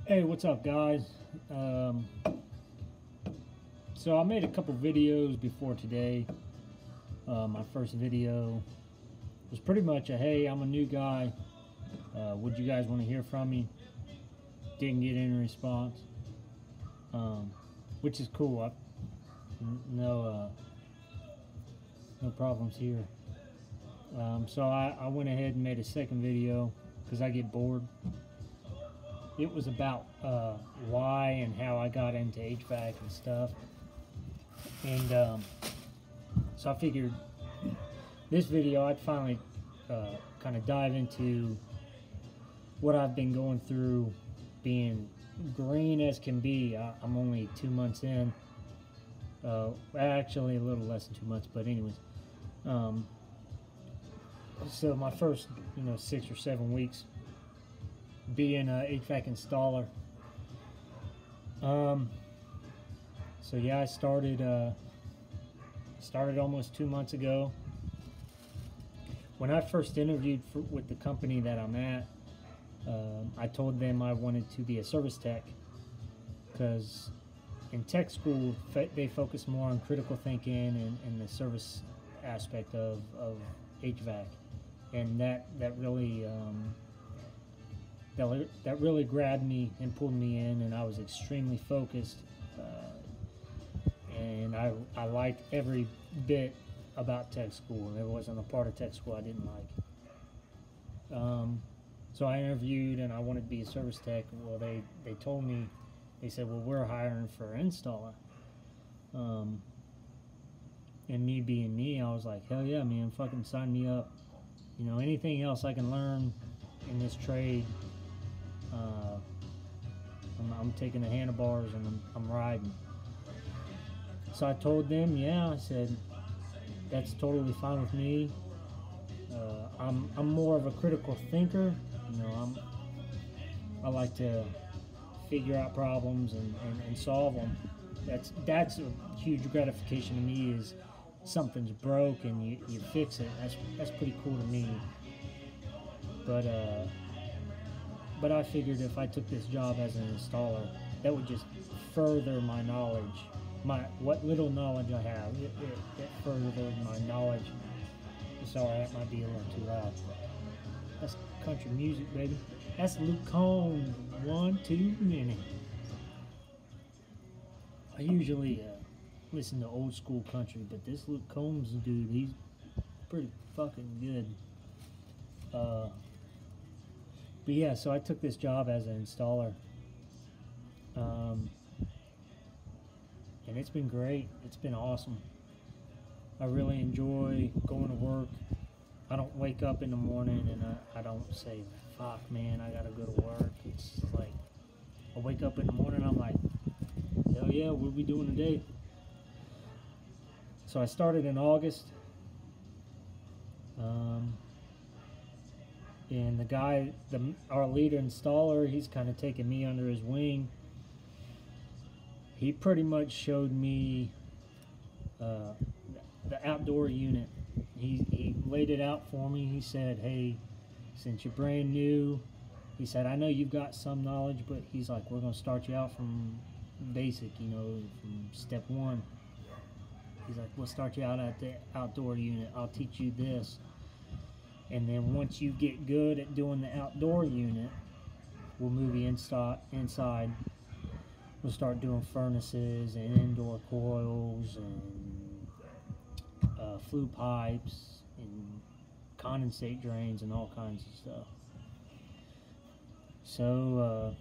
Hey, what's up, guys? Um, so I made a couple videos before today. My first video was pretty much a hey, I'm a new guy. Would you guys want to hear from me? Didn't get any response, um, which is cool. No problems here. So I went ahead and made a second video because I get bored. It was about why and how I got into HVAC and stuff. And so I figured this video I'd finally kind of dive into what I've been going through, being green as can be. I'm only 2 months in. Actually, a little less than 2 months, but anyways. So my first, 6 or 7 weeks being a HVAC installer. So yeah, I started almost 2 months ago. When I first interviewed with the company that I'm at, I told them I wanted to be a service tech because in tech school they focus more on critical thinking and the service aspect of HVAC, and that really that really grabbed me and pulled me in, and I was extremely focused, and I liked every bit about tech school. There wasn't a part of tech school I didn't like. So I interviewed and I wanted to be a service tech. Well, they told me, they said, well, we're hiring for an installer. And me being me, I was like, hell yeah, man, fucking sign me up. Anything else I can learn in this trade, I'm taking the handlebars and I'm riding. So I told them, yeah, I said, that's totally fine with me. I'm more of a critical thinker. I like to figure out problems and solve them. That's a huge gratification to me, is something's broke and you fix it. That's pretty cool to me. But I figured if I took this job as an installer, that would just further my knowledge. What little knowledge I have, it furthered my knowledge. Sorry, that might be a little too loud. That's country music, baby. That's Luke Combs, 1 2 minute. I usually listen to old school country, but this Luke Combs dude, he's pretty fucking good. But yeah, so I took this job as an installer, and it's been great. It's been awesome. I really enjoy going to work. I don't wake up in the morning and I don't say, fuck man, I gotta go to work. It's like, I wake up in the morning, I'm like, hell yeah, what are we doing today? So I started in August. And the guy, our lead installer, he's kind of taken me under his wing. He pretty much showed me the outdoor unit. He laid it out for me. He said, hey, since you're brand new, he said, I know you've got some knowledge, but he's like, we're going to start you out from basic, from step one. He's like, we'll start you out at the outdoor unit. I'll teach you this. And then once you get good at doing the outdoor unit, we'll move you inside. We'll start doing furnaces and indoor coils and flue pipes and condensate drains and all kinds of stuff. So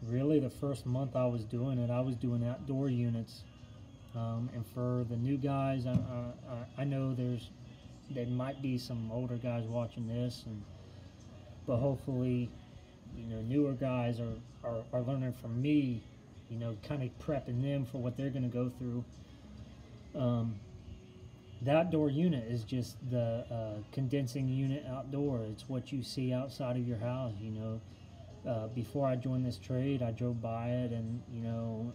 really the first month I was doing it, I was doing outdoor units. And for the new guys, I know there might be some older guys watching this, but hopefully, newer guys are learning from me, kind of prepping them for what they're going to go through. The outdoor unit is just the condensing unit outdoor. It's what you see outside of your house. Before I joined this trade, I drove by it, and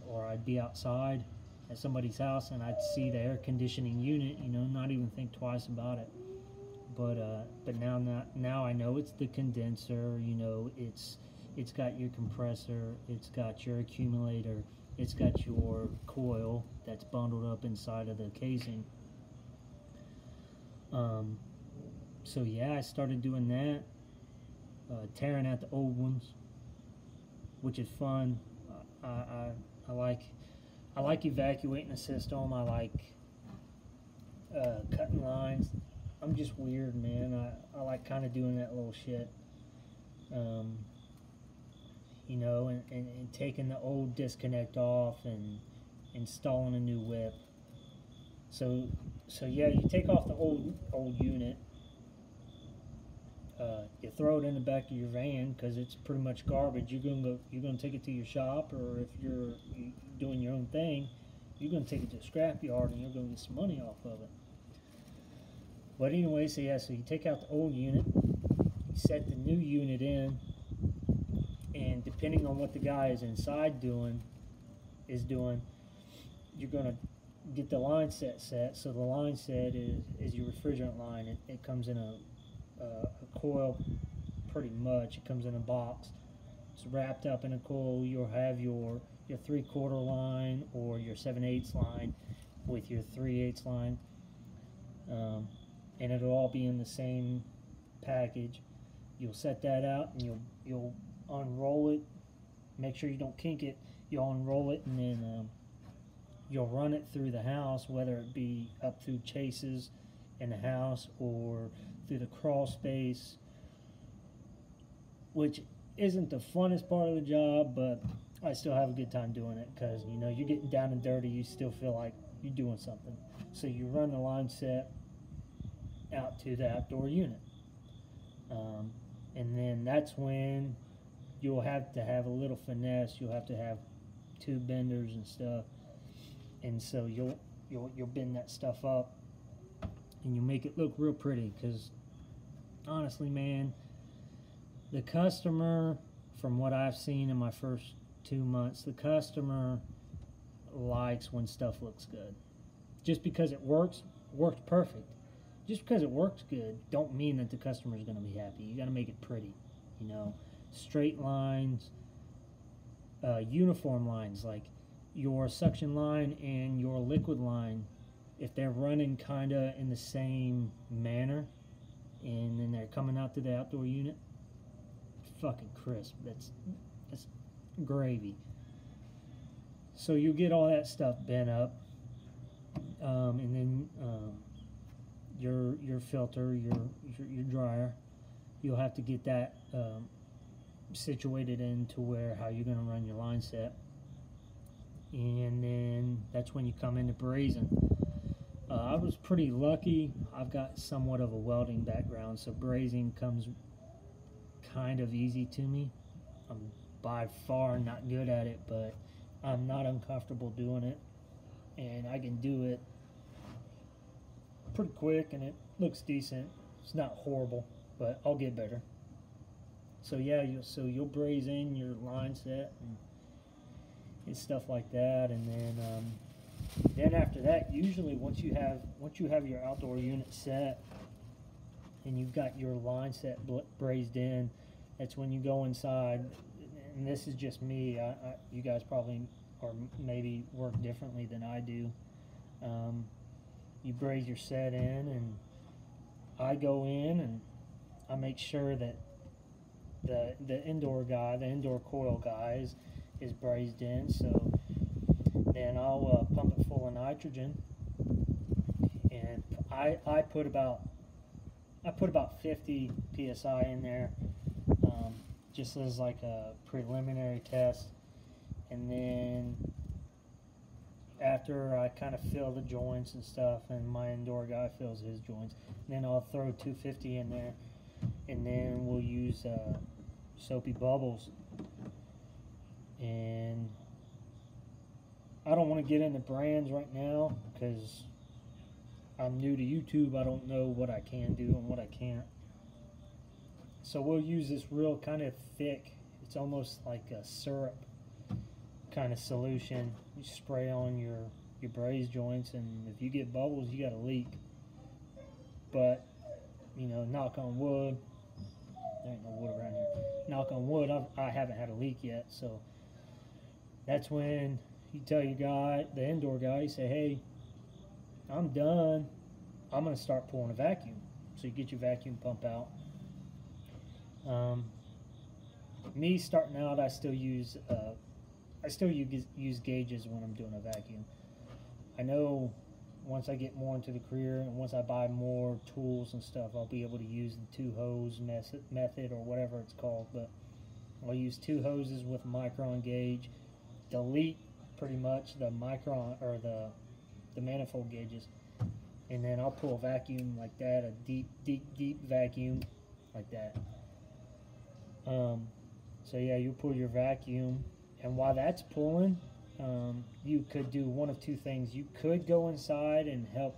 or I'd be outside at somebody's house and I'd see the air conditioning unit, not even think twice about it. But now I know it's the condenser. It's got your compressor, it's got your accumulator, it's got your coil that's bundled up inside of the casing. So yeah, I started doing that, tearing out the old ones, which is fun. I like evacuating the system. I like cutting lines. I'm just weird, man. I like kind of doing that little shit. You know, and taking the old disconnect off and installing a new whip. So yeah, you take off the old unit. You throw it in the back of your van because it's pretty much garbage. You're gonna take it to your shop, or if you're doing your own thing, you're gonna take it to the scrap yard and you're gonna get some money off of it. But anyway, so yeah, so you take out the old unit, you set the new unit in, and depending on what the guy is inside doing, you're gonna get the line set. So the line set is your refrigerant line. It comes in a coil, pretty much. It comes in a box. It's wrapped up in a coil. You'll have your 3/4 line or your 7/8 line with your 3/8 line, and it'll all be in the same package. You'll set that out and you'll unroll it. Make sure you don't kink it. You'll unroll it and then you'll run it through the house, whether it be up through chases in the house or through the crawl space, which isn't the funnest part of the job, but I still have a good time doing it because, you know, you're getting down and dirty. You still feel like you're doing something. So you run the line set out to the outdoor unit. And then that's when you'll have to have a little finesse. You'll have to have tube benders and stuff. And so you'll bend that stuff up and you make it look real pretty, because honestly, man, the customer, from what I've seen in my first 2 months, the customer likes when stuff looks good. Just because it works perfect. Just because it works good don't mean that the customer is going to be happy. You got to make it pretty, you know. Straight lines, uniform lines, like your suction line and your liquid line, if they're running kind of in the same manner and then they're coming out to the outdoor unit, fucking crisp. That's gravy. So you get all that stuff bent up, and then your filter, your dryer, you'll have to get that situated into where how you're going to run your line set. And then that's when you come into brazing. I was pretty lucky. I've got somewhat of a welding background, so brazing comes kind of easy to me. I'm by far not good at it, but I'm not uncomfortable doing it, and I can do it pretty quick, and it looks decent. It's not horrible, but I'll get better. So yeah, you'll braze in your line set and stuff like that, and then after that, usually once you have your outdoor unit set and you've got your line set brazed in, that's when you go inside. And this is just me. You guys probably or maybe work differently than I do. You braze your set in, and I go in and I make sure that the indoor coil guy is brazed in. So then I'll pump it full of nitrogen, and I put about 50 psi in there, just as like a preliminary test. And then after I kind of fill the joints and stuff, and my indoor guy fills his joints, then I'll throw 250 in there, and then we'll use soapy bubbles. And I don't want to get into brands right now because I'm new to YouTube. I don't know what I can do and what I can't. So we'll use this real kind of thick, it's almost like a syrup kind of solution. You spray on your braze joints, and if you get bubbles, you got a leak. But, you know, knock on wood, there ain't no wood around here. knock on wood, I haven't had a leak yet. So that's when you tell your guy, the indoor guy, you say, hey, I'm done. I'm going to start pulling a vacuum. So you get your vacuum pump out. Me starting out, I still use gauges when I'm doing a vacuum. I know once I get more into the career and once I buy more tools and stuff, I'll be able to use the two hose method or whatever it's called. But I'll use two hoses with a micron gauge, delete pretty much the micron or the manifold gauges, and then I'll pull a vacuum like that, a deep vacuum like that. So yeah, you pull your vacuum, and while that's pulling, you could do one of two things. You could go inside and help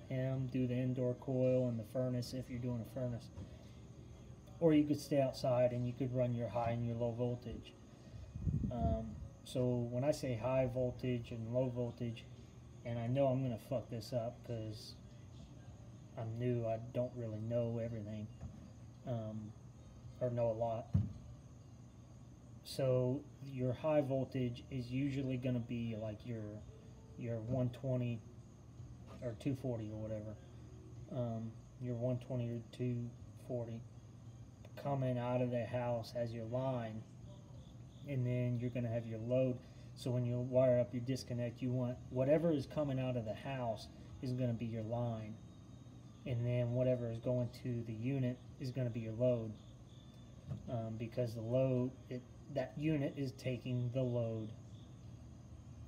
him do the indoor coil and the furnace if you're doing a furnace, or you could stay outside and you could run your high and your low voltage. So when I say high voltage and low voltage, and I know I'm gonna fuck this up because I'm new, I don't really know everything, or know a lot. So your high voltage is usually going to be like your 120 or 240 or whatever. Your 120 or 240 coming out of the house as your line, and then you're going to have your load. So when you wire up your disconnect, you want whatever is coming out of the house is going to be your line, and then whatever is going to the unit is going to be your load, because the load, that unit is taking the load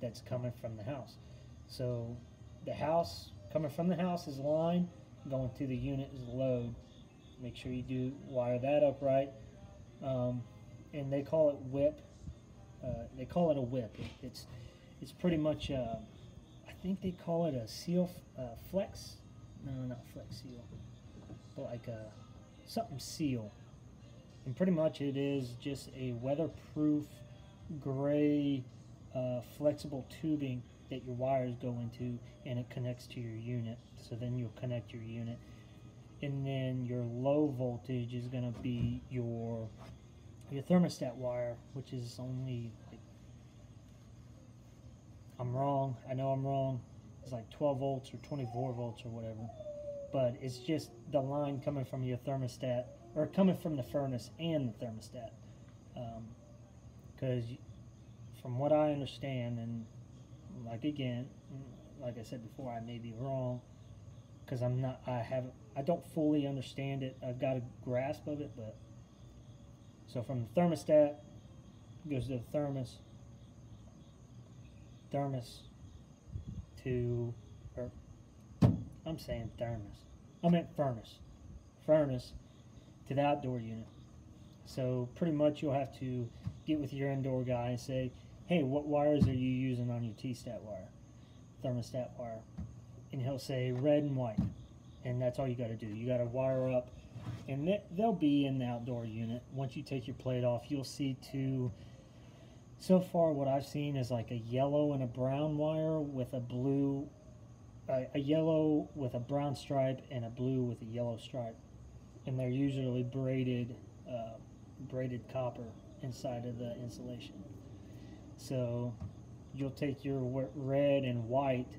that's coming from the house. So the house, coming from the house is line, going to the unit is load. Make sure you do wire that up right. And they call it whip. They call it a whip. It's pretty much, I think they call it a seal, flex. No, not flex seal, but like a something seal. And pretty much it is just a weatherproof gray flexible tubing that your wires go into, and it connects to your unit. So then you'll connect your unit, and then your low voltage is going to be your thermostat wire, which is only like, I'm wrong, I know I'm wrong, it's like 12 volts or 24 volts or whatever, but it's just the line coming from your thermostat, or coming from the furnace and the thermostat, because from what I understand, and like I said before, I may be wrong, because I don't fully understand it. I've got a grasp of it, but so from the thermostat goes to the thermos to, or I'm saying thermos, I meant furnace to the outdoor unit. So pretty much you'll have to get with your indoor guy and say, hey, what wires are you using on your T-stat wire, thermostat wire? And he'll say red and white, and that's all you got to do. You got to wire up, and they'll be in the outdoor unit. Once you take your plate off, you'll see two. So far what I've seen is like a yellow and a brown wire with a blue, a yellow with a brown stripe and a blue with a yellow stripe. And they're usually braided copper inside of the insulation. So you'll take your red and white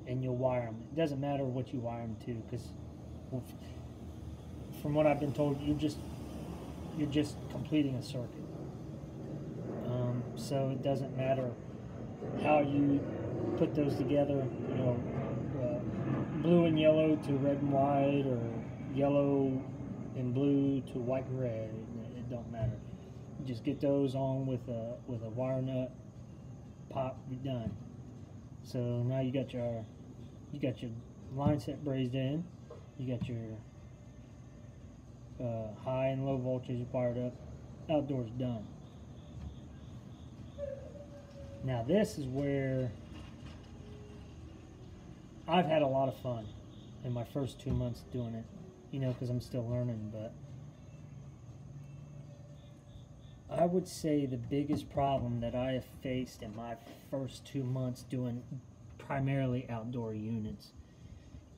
and you'll wire them. It doesn't matter what you wire them to, because from what I've been told, you're just completing a circuit. So it doesn't matter how you put those together. You know, blue and yellow to red and white, or yellow and blue to white and red. It don't matter. You just get those on with a wire nut, pop, you're done. So now you got your line set brazed in. You got your high and low voltage wired up. Outdoors done. Now this is where I've had a lot of fun in my first 2 months doing it, you know, because I'm still learning. But I would say the biggest problem that I have faced in my first 2 months doing primarily outdoor units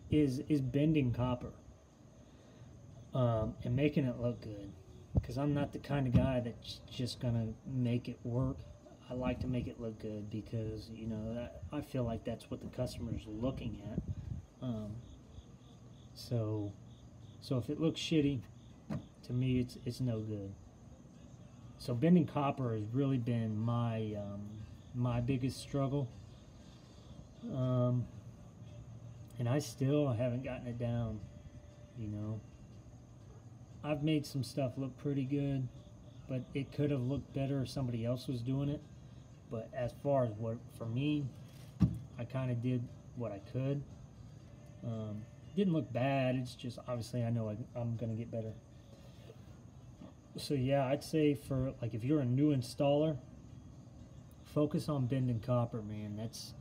is bending copper, and making it look good. because I'm not the kind of guy that's just gonna make it work. I like to make it look good because, you know, I feel like that's what the customer's looking at. So if it looks shitty, to me it's no good. So bending copper has really been my biggest struggle, and I still haven't gotten it down. You know, I've made some stuff look pretty good, but it could have looked better if somebody else was doing it. But as far as what for me, I kind of did what I could. Didn't look bad. It's just obviously I know I'm gonna get better. So yeah, I'd say for like if you're a new installer, focus on bending copper, man. That's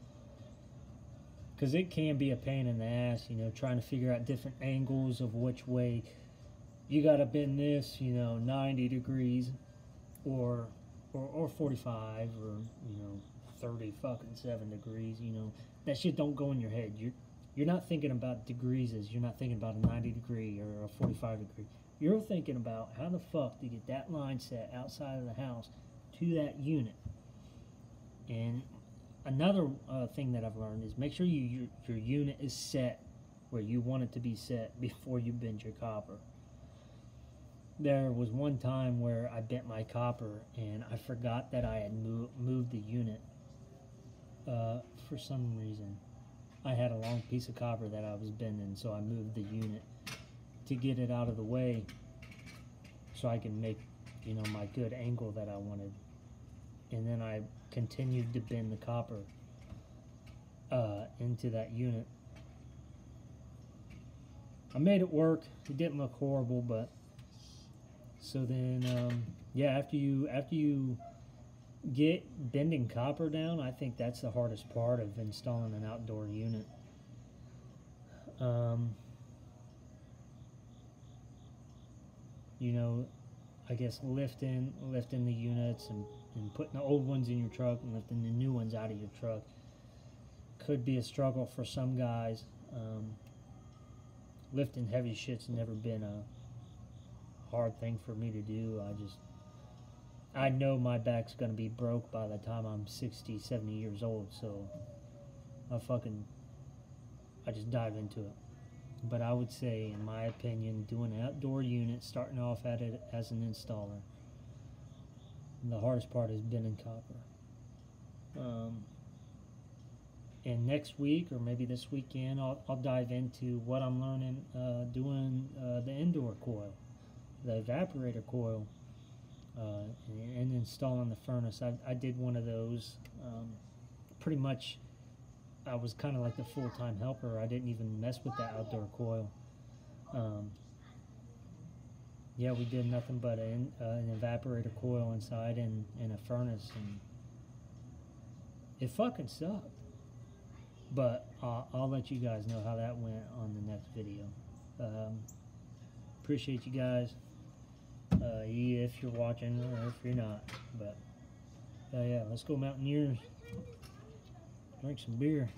because it can be a pain in the ass, you know, trying to figure out different angles of which way you got to bend this, you know, 90 degrees or 45 or, you know, 37 degrees, you know. That shit don't go in your head. You're not thinking about degrees as you're not thinking about a 90 degree or a 45 degree. You're thinking about how the fuck to get that line set outside of the house to that unit. And another thing that I've learned is make sure your unit is set where you want it to be set before you bend your copper. There was one time where I bent my copper and I forgot that I had moved the unit for some reason. I had a long piece of copper that I was bending, so I moved the unit to get it out of the way so I can make, you know, my good angle that I wanted. And then I continued to bend the copper into that unit. I made it work. It didn't look horrible, but so then yeah, after you get bending copper down, I think that's the hardest part of installing an outdoor unit. You know, I guess lifting the units and putting the old ones in your truck and lifting the new ones out of your truck could be a struggle for some guys. Lifting heavy shit's never been a hard thing for me to do. I know my back's gonna be broke by the time I'm 60, 70 years old, so I just dive into it. But I would say, in my opinion, doing an outdoor unit, starting off at it as an installer, the hardest part is bending copper. And next week, or maybe this weekend, I'll dive into what I'm learning doing the indoor coil, the evaporator coil, and installing the furnace. I did one of those. Pretty much, I was kind of like the full-time helper. I didn't even mess with the outdoor coil. Yeah, we did nothing but an evaporator coil inside and a furnace, and it fucking sucked. But I'll let you guys know how that went on the next video. Appreciate you guys, if you're watching or if you're not. But yeah, let's go Mountaineers. Drink some beer.